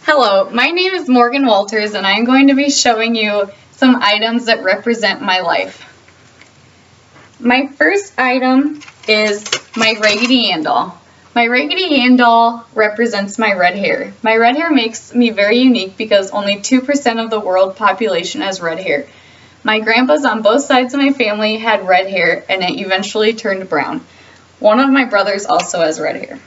Hello, my name is Morgan Walters and I am going to be showing you some items that represent my life. My first item is my Raggedy Ann doll. My Raggedy Ann doll represents my red hair. My red hair makes me very unique because only 2% of the world population has red hair. My grandpas on both sides of my family had red hair and it eventually turned brown. One of my brothers also has red hair.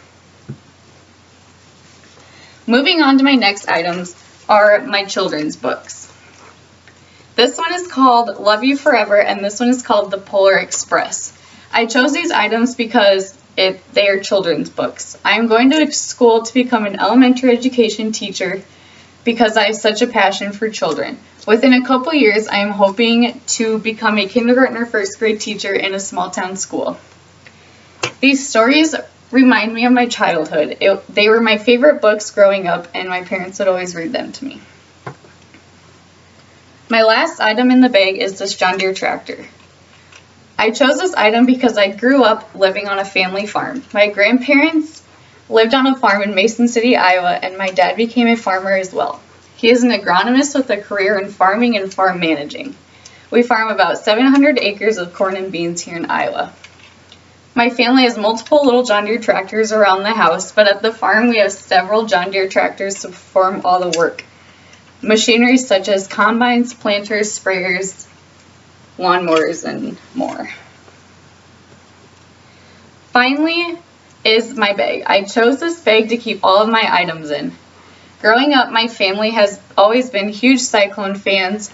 Moving on to my next items are my children's books. This one is called Love You Forever and this one is called The Polar Express. I chose these items because they are children's books. I am going to school to become an elementary education teacher because I have such a passion for children. Within a couple years, I am hoping to become a kindergarten or first grade teacher in a small town school. These stories remind me of my childhood. They were my favorite books growing up, and my parents would always read them to me. My last item in the bag is this John Deere tractor. I chose this item because I grew up living on a family farm. My grandparents lived on a farm in Mason City, Iowa, and my dad became a farmer as well. He is an agronomist with a career in farming and farm managing. We farm about 700 acres of corn and beans here in Iowa. My family has multiple little John Deere tractors around the house, but at the farm we have several John Deere tractors to perform all the work. Machinery such as combines, planters, sprayers, lawnmowers, and more. Finally is my bag. I chose this bag to keep all of my items in. Growing up, my family has always been huge Cyclone fans.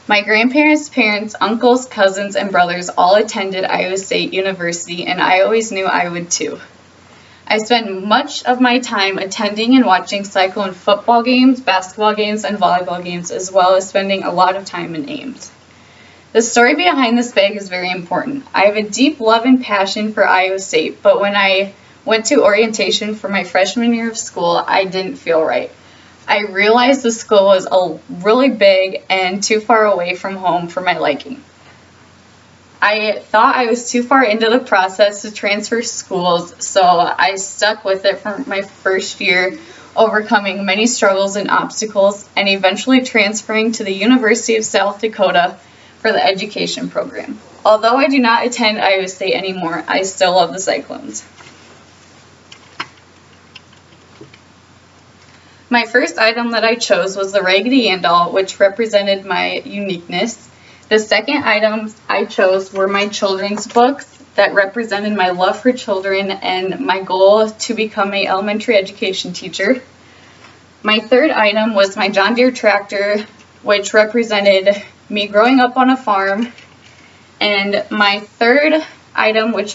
My grandparents, parents, uncles, cousins, and brothers all attended Iowa State University, and I always knew I would too. I spent much of my time attending and watching Cyclone football games, basketball games, and volleyball games, as well as spending a lot of time in Ames. The story behind this bag is very important. I have a deep love and passion for Iowa State, but when I went to orientation for my freshman year of school, I didn't feel right. I realized the school was really big and too far away from home for my liking. I thought I was too far into the process to transfer schools, so I stuck with it for my first year, overcoming many struggles and obstacles, and eventually transferring to the University of South Dakota for the education program. Although I do not attend Iowa State anymore, I still love the Cyclones. My first item that I chose was the Raggedy Ann doll, which represented my uniqueness. The second items I chose were my children's books that represented my love for children and my goal to become an elementary education teacher. My third item was my John Deere tractor, which represented me growing up on a farm. And my fourth item, which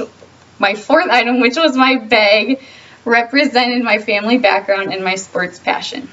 was my bag, represented my family background and my sports passion.